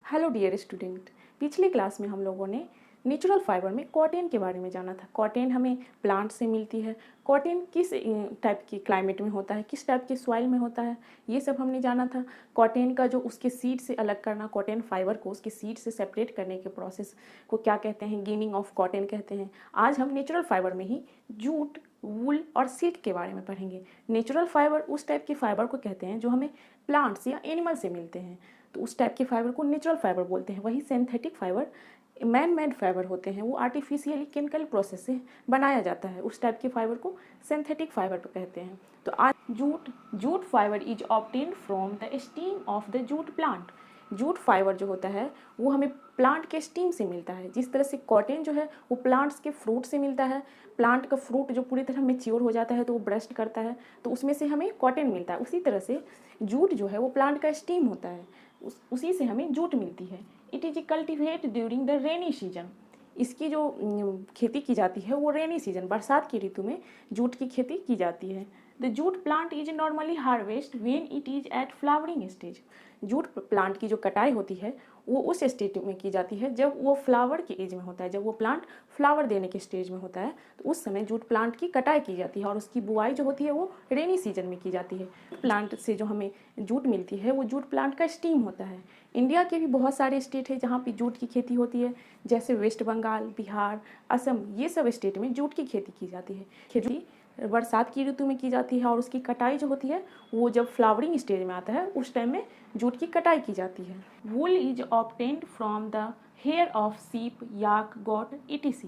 Hello dear student, पिछली class में हम लोगों ने नेचुरल फाइबर में कॉटन के बारे में जाना था। कॉटन हमें प्लांट से मिलती है। कॉटन किस टाइप की क्लाइमेट में होता है, किस टाइप के सॉइल में होता है, ये सब हमने जाना था। कॉटन का जो उसके सीड से अलग करना, कॉटन फाइबर को उसके सीड से सेपरेट करने के प्रोसेस को क्या कहते हैं, गिनिंग ऑफ कॉटन कहते हैं। आज हम नेचुरल फाइबर में ही जूट, वूल और सिल्क के बारे में पढ़ेंगे। नेचुरल फाइबर उस टाइप के फाइबर को कहते हैं जो हमें प्लांट्स या एनिमल से मिलते हैं, तो उस टाइप के फाइबर को नेचुरल फाइबर बोलते हैं। वही synthetic fibre man made fibre होते हैं, वो आर्टिफिशियली केमिकल प्रोसेस से बनाया जाता है। उस टाइप के फाइबर को सिंथेटिक फाइबर कहते हैं। तो आज jute fibre is obtained from the steam of the jute plant. Jute fibre जो होता है वो हमें प्लांट के स्टीम से मिलता है। जिस तरह से कॉटन जो है वो प्लांट्स के फ्रूट से मिलता है। प्लांट का फ्रूट जो पूरी तरह मेच्योर हो जाता है तो वो ब्रस्ट करता है, तो उसमें से हमें कॉटन मिलता है। उसी तरह से जूट जो है वो प्लांट का स्टीम होता है, उसी से हमें जूट मिलती है। It is cultivate during the rainy season. इसकी जो खेती की जाती है वो रेनी सीजन, बरसात की ऋतु में जूट की खेती की जाती है। The jute plant is normally harvest when it is at flowering stage. Jute plant की जो कटाई होती है वो उस स्टेज में की जाती है जब वो फ्लावर के एज में होता है, जब वो प्लांट फ्लावर देने के स्टेज में होता है, तो उस समय जूट प्लांट की कटाई की जाती है और उसकी बुआई जो होती है वो रेनी सीजन में की जाती है। प्लांट से जो हमें जूट मिलती है वो जूट प्लांट का स्टीम होता है। इंडिया के भी बहुत सारे स्टेट है जहाँ पे जूट की खेती होती है, जैसे वेस्ट बंगाल, बिहार, असम, ये सब स्टेट में जूट की खेती की जाती है। खेती बरसात की ऋतु में की जाती है और उसकी कटाई जो होती है वो जब फ्लावरिंग स्टेज में आता है उस टाइम में जूट की कटाई की जाती है। Wool is obtained from the hair of sheep, yak, goat etc।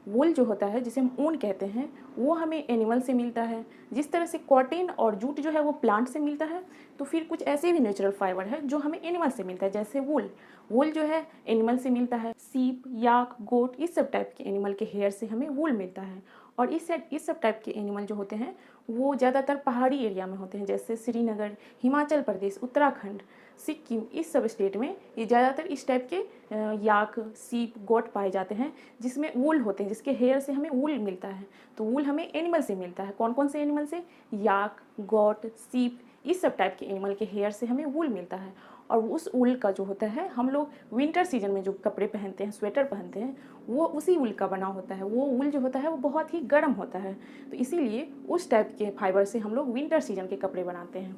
वूल जो होता है जिसे हम ऊन कहते हैं वो हमें एनिमल से मिलता है। जिस तरह से कॉटन और जूट जो है वो प्लांट से मिलता है, तो फिर कुछ ऐसे भी नेचुरल फाइबर है जो हमें एनिमल से मिलता है, जैसे वूल। वूल जो है एनिमल से मिलता है। सीप, याक, गोट, इस सब टाइप के एनिमल के हेयर से हमें वूल मिलता है। और इस सब टाइप के एनिमल जो होते हैं वो ज़्यादातर पहाड़ी एरिया में होते हैं, जैसे श्रीनगर, हिमाचल प्रदेश, उत्तराखंड, सिक्किम, इस सब स्टेट में ये ज़्यादातर इस टाइप के याक, सीप, गोट पाए जाते हैं जिसमें वूल होते हैं, जिसके हेयर से हमें वूल मिलता है। तो वूल हमें एनिमल से मिलता है। कौन कौन से एनिमल से? याक, गोट, सीप, इस सब टाइप के एनिमल के हेयर से हमें वूल मिलता है। और उस वूल का जो होता है, हम लोग विंटर सीजन में जो कपड़े पहनते हैं, स्वेटर पहनते हैं, वो उसी वूल का बना होता है। वो वूल जो होता है वो बहुत ही गर्म होता है, तो इसीलिए उस टाइप के फाइबर से हम लोग विंटर सीजन के कपड़े बनाते हैं।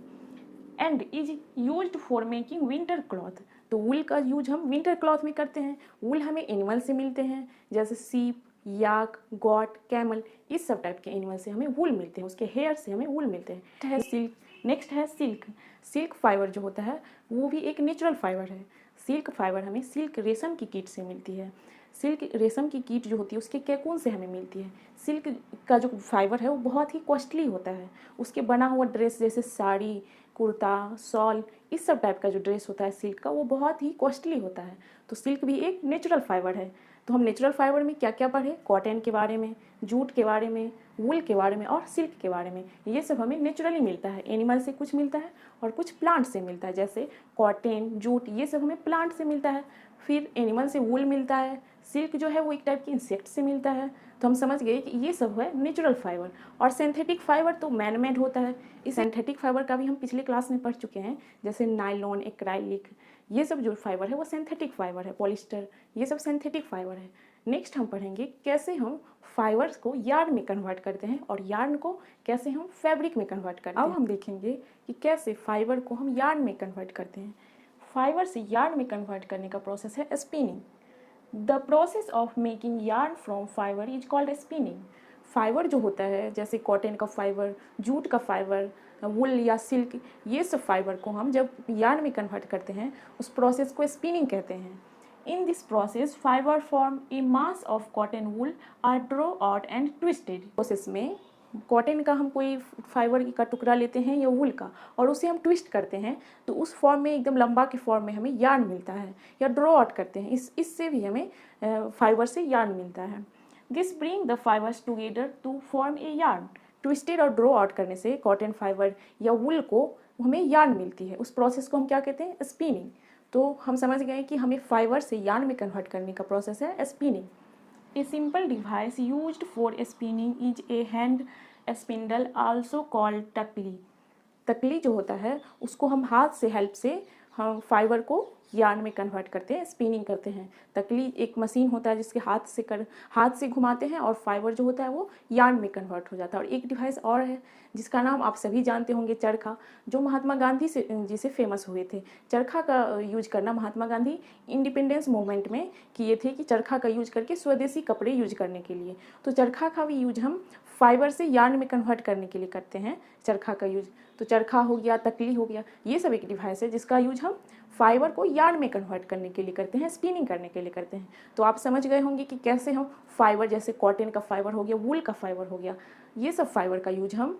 And is used for making winter cloth. तो वूल का यूज हम विंटर क्लॉथ में करते हैं। वूल हमें एनिमल से मिलते हैं, जैसे सीप, याक, गॉट, कैमल, इस सब टाइप के एनिमल से हमें वूल मिलते हैं, उसके हेयर से हमें वूल मिलते हैं। सिल्क, नेक्स्ट है सिल्क। सिल्क फाइबर जो होता है वो भी एक नेचुरल फाइबर है। सिल्क फाइबर हमें सिल्क रेशम की कीट से मिलती है। सिल्क रेशम की कीट जो होती है उसके कैकून से हमें मिलती है। सिल्क का जो फाइबर है वो बहुत ही कॉस्टली होता है। उसके बना हुआ ड्रेस, जैसे साड़ी, कुर्ता, शॉल, इस सब टाइप का जो ड्रेस होता है सिल्क का, वो बहुत ही कॉस्टली होता है। तो सिल्क भी एक नेचुरल फाइबर है। तो हम नेचुरल फाइबर में क्या क्या पढ़े? कॉटन के बारे में, जूट के बारे में, वूल के बारे में और सिल्क के बारे में। ये सब हमें नेचुरली मिलता है। एनिमल से कुछ मिलता है और कुछ प्लांट से मिलता है, जैसे कॉटन, जूट, ये सब हमें प्लांट से मिलता है। फिर एनिमल से वूल मिलता है। सिल्क जो है वो एक टाइप की इंसेक्ट से मिलता है। तो हम समझ गए कि ये सब है नेचुरल फाइबर। और सिंथेटिक फाइबर तो मैन मेड होता है। इस सिंथेटिक फाइबर का भी हम पिछले क्लास में पढ़ चुके हैं, जैसे नायलॉन, एक्राइलिक, ये सब जो फाइबर है वो सिंथेटिक फाइबर है। पॉलिस्टर, ये सब सिंथेटिक फाइबर है। नेक्स्ट हम पढ़ेंगे कैसे हम फाइबर्स को यार्न में कन्वर्ट करते हैं और यार्न को कैसे हम फैब्रिक में कन्वर्ट करते हैं। अब हम देखेंगे कि कैसे फाइबर को हम यार्न में कन्वर्ट करते हैं। फाइबर से यार्न में कन्वर्ट करने का प्रोसेस है spinning. The process of making yarn from fibre is called spinning. Fibre जो होता है, जैसे कॉटन का फाइबर, जूट का फाइबर, वुल या सिल्क, ये सब फाइबर को हम जब यार्न में कन्वर्ट करते हैं उस प्रोसेस को स्पिनिंग कहते हैं। In this process fibre form a mass of cotton wool are draw out and twisted. Process में कॉटन का हम कोई फाइबर का टुकड़ा लेते हैं या वूल का और उसे हम ट्विस्ट करते हैं, तो उस फॉर्म में, एकदम लंबा के फॉर्म में हमें यार्न मिलता है, या ड्रॉ आउट करते हैं, इससे भी हमें फाइबर से यार्न मिलता है। This bring the fibres together to form a yarn. Twisted और ड्रॉ आउट करने से कॉटन फाइबर या वूल को हमें यार्न मिलती है। उस प्रोसेस को हम क्या कहते हैं? स्पिनिंग। तो हम समझ गए कि हमें फाइबर से यार्न में कन्वर्ट करने का प्रोसेस है spinning. A simple device used for spinning is a hand spindle, also called तकली। तकली जो होता है उसको हम हाथ से हेल्प से हम फाइबर को यार्न में कन्वर्ट करते हैं, स्पिनिंग करते हैं। तकली एक मशीन होता है जिसके हाथ से घुमाते हैं और फाइबर जो होता है वो यार्न में कन्वर्ट हो जाता है। और एक डिवाइस और है जिसका नाम आप सभी जानते होंगे, चरखा, जो महात्मा गांधी से फेमस हुए थे। चरखा का यूज करना महात्मा गांधी इंडिपेंडेंस मूवमेंट में किए थे कि चरखा का यूज करके स्वदेशी कपड़े यूज करने के लिए। तो चरखा का भी यूज हम फाइबर से यार्न में कन्वर्ट करने के लिए करते हैं, चरखा का यूज। तो चरखा हो गया, तकली हो गया, ये सब एक डिवाइस है जिसका यूज हम फाइबर को यार्न में कन्वर्ट करने के लिए करते हैं, स्पिनिंग करने के लिए करते हैं। तो आप समझ गए होंगे कि कैसे हम फाइबर, जैसे कॉटन का फाइबर हो गया, वूल का फाइबर हो गया, ये सब फाइबर का यूज हम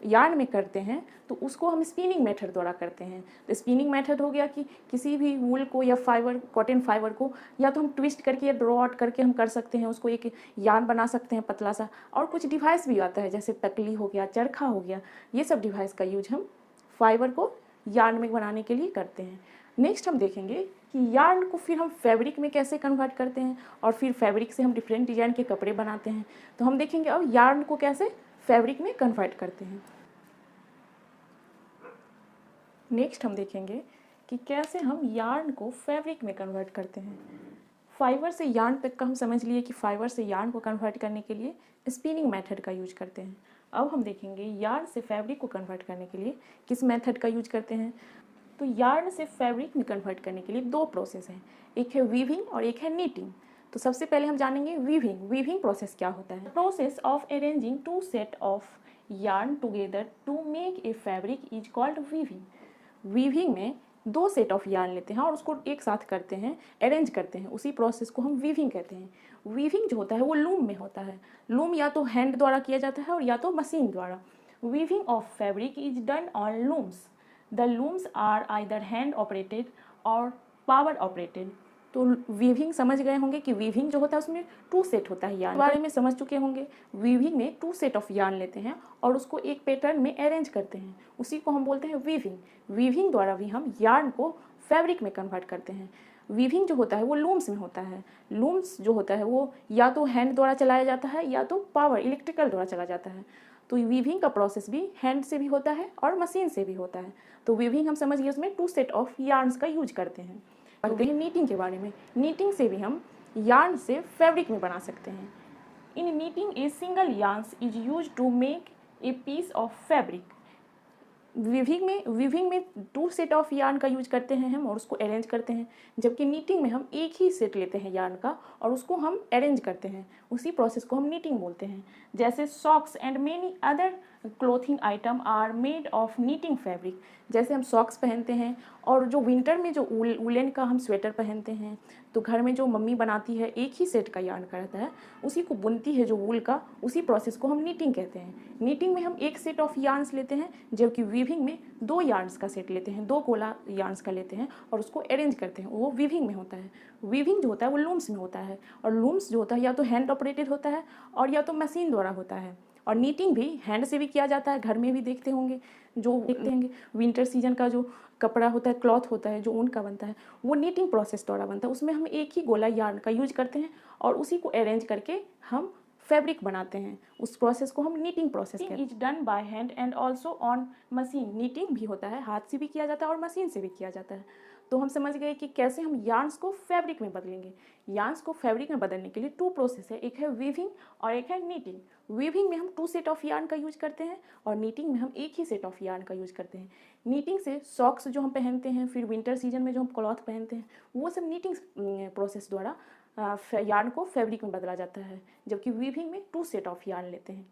यार्न में करते हैं, तो उसको हम स्पिनिंग मेथड द्वारा करते हैं। तो स्पिनिंग मेथड हो गया कि किसी भी वूल को या फाइबर, कॉटन फाइबर को या तो हम ट्विस्ट करके या ड्रॉ आउट करके हम कर सकते हैं, उसको एक यार्न बना सकते हैं पतला सा। और कुछ डिवाइस भी आता है जैसे तकली हो गया, चरखा हो गया, ये सब डिवाइस का यूज हम फाइबर को यार्न में बनाने के लिए करते हैं। नेक्स्ट हम देखेंगे कि यार्न को फिर हम फैब्रिक में कैसे कन्वर्ट करते हैं और फिर फैब्रिक से हम डिफरेंट डिजाइन के कपड़े बनाते हैं। तो हम देखेंगे अब यार्न को कैसे फैब्रिक में कन्वर्ट करते हैं। नेक्स्ट हम देखेंगे कि कैसे हम यार्न को फैब्रिक में कन्वर्ट करते हैं। फाइबर से यार्न तक का हम समझ लिए कि फाइबर से यार्न को कन्वर्ट करने के लिए स्पिनिंग मेथड का यूज करते हैं। अब हम देखेंगे यार्न से फैब्रिक को कन्वर्ट करने के लिए किस मेथड का यूज करते हैं। तो यार्न से फैब्रिक में कन्वर्ट करने के लिए दो प्रोसेस हैं, एक है वीविंग और एक है नीटिंग। तो सबसे पहले हम जानेंगे वीविंग। वीविंग प्रोसेस क्या होता है? Process of arranging two set of yarn together to make a fabric is called weaving. Weaving में दो सेट ऑफ यार्न लेते हैं और उसको एक साथ करते हैं, अरेंज करते हैं, उसी प्रोसेस को हम वीविंग कहते हैं। वीविंग जो होता है वो लूम में होता है। लूम या तो हैंड द्वारा किया जाता है और या तो मशीन द्वारा। Weaving of fabric is done on looms. The looms are either hand operated और पावर ऑपरेटेड। तो वीविंग समझ गए होंगे कि वीविंग जो होता है उसमें टू सेट होता है यार्न, बारे में समझ चुके होंगे। वीविंग में टू सेट ऑफ यार्न लेते हैं और उसको एक पैटर्न में अरेंज करते हैं, उसी को हम बोलते हैं वीविंग। वीविंग द्वारा भी हम यार्न को फैब्रिक में कन्वर्ट करते हैं। वीविंग जो होता है वो लूम्स में होता है। लूम्स जो होता है वो या तो हैंड द्वारा चलाया जाता है या तो पावर, इलेक्ट्रिकल द्वारा चला जाता है। तो वीविंग का प्रोसेस भी हैंड से भी होता है और मशीन से भी होता है। तो वीविंग हम समझ गए, उसमें टू सेट ऑफ यार्न्स का यूज करते हैं। पढ़ते हैं नीटिंग के बारे में। नीटिंग से भी हम यार्न से फैब्रिक में बना सकते हैं। In knitting a single yarns is use to make a piece of fabric. Weaving में टू सेट ऑफ यार्न का यूज करते हैं हम और उसको अरेंज करते हैं, जबकि नीटिंग में हम एक ही सेट लेते हैं यार्न का और उसको हम अरेंज करते हैं, उसी प्रोसेस को हम नीटिंग बोलते हैं। जैसे socks and many other clothing item are made of knitting fabric. जैसे हम सॉक्स पहनते हैं और जो विंटर में जो वुलन का हम स्वेटर पहनते हैं, तो घर में जो मम्मी बनाती है एक ही सेट का यार्न का रहता है, उसी को बुनती है जो वूल का, उसी प्रोसेस को हम नीटिंग कहते हैं। नीटिंग में हम एक सेट ऑफ यार्न्स लेते हैं, जबकि वीविंग में दो यार्न्स का सेट लेते हैं, दो गोला यार्न्स का लेते हैं और उसको अरेंज करते हैं, वो वीविंग में होता है। वीविंग जो होता है वो लूम्स में होता है और लूम्स जो होता है या तो हैंड ऑपरेटेड होता है और या तो मशीन द्वारा होता है। और नीटिंग भी हैंड से भी किया जाता है, घर में भी देखते होंगे, जो देखते होंगे विंटर सीजन का जो कपड़ा होता है, क्लॉथ होता है जो ऊन का बनता है, वो नीटिंग प्रोसेस द्वारा बनता है। उसमें हम एक ही गोला यार्न का यूज करते हैं और उसी को अरेंज करके हम फैब्रिक बनाते हैं, उस प्रोसेस को हम नीटिंग प्रोसेस कहते हैं। Is done by hand and also on machine. Knitting भी होता है, हाथ से भी किया जाता है और मशीन से भी किया जाता है। तो हम समझ गए कि कैसे हम यार्न्स को फैब्रिक में बदलेंगे। यार्न्स को फैब्रिक में बदलने के लिए टू प्रोसेस है, एक है वीविंग और एक है नीटिंग। वीविंग में हम टू सेट ऑफ यार्न का यूज करते हैं और नीटिंग में हम एक ही सेट ऑफ यार्न का यूज करते हैं। नीटिंग से सॉक्स जो हम पहनते हैं, फिर विंटर सीजन में जो हम क्लॉथ पहनते हैं, वो सब नीटिंग प्रोसेस द्वारा यार्न को फैब्रिक में बदला जाता है, जबकि वीविंग में टू सेट ऑफ यार्न लेते हैं।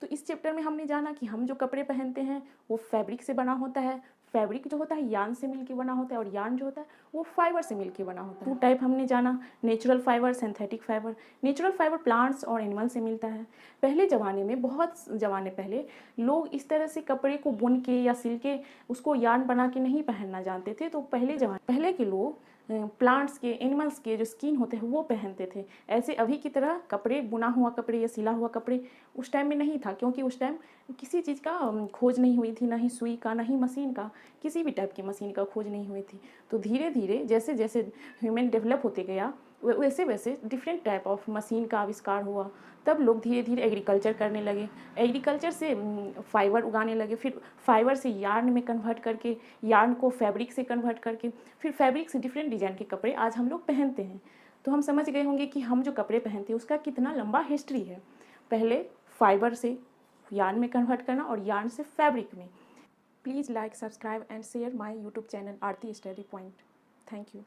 तो इस चैप्टर में हमने जाना कि हम जो कपड़े पहनते हैं वो फैब्रिक से बना होता है। फैब्रिक जो होता है यार्न से मिलकर बना होता है और यार्न जो होता है वो फाइबर से मिलकर बना होता है। टू टाइप हमने जाना, natural fibre, synthetic fibre. Natural fibre plants और एनिमल से मिलता है। पहले ज़माने में, बहुत ज़माने पहले, लोग इस तरह से कपड़े को बुन के या सिल के उसको यार्न बना के नहीं पहनना जानते थे। तो पहले के लोग प्लांट्स के, एनिमल्स के जो स्किन होते हैं वो पहनते थे। ऐसे अभी की तरह कपड़े, बुना हुआ कपड़े या सिला हुआ कपड़े उस टाइम में नहीं था, क्योंकि उस टाइम किसी चीज़ का खोज नहीं हुई थी, ना ही सुई का, ना ही मशीन का, किसी भी टाइप की मशीन का खोज नहीं हुई थी। तो धीरे धीरे जैसे जैसे ह्यूमन डेवलप होते गया, वैसे वैसे डिफरेंट टाइप ऑफ मशीन का आविष्कार हुआ, तब लोग धीरे धीरे एग्रीकल्चर करने लगे, एग्रीकल्चर से फाइबर उगाने लगे, फिर फाइबर से यार्न में कन्वर्ट करके, यार्न को फैब्रिक से कन्वर्ट करके, फिर फैब्रिक से डिफरेंट डिज़ाइन के कपड़े आज हम लोग पहनते हैं। तो हम समझ गए होंगे कि हम जो कपड़े पहनते हैं उसका कितना लंबा हिस्ट्री है। पहले फाइबर से यार्न में कन्वर्ट करना और यार्न से फैब्रिक में। Please like, subscribe and share my YouTube channel Aarti study point. Thank you.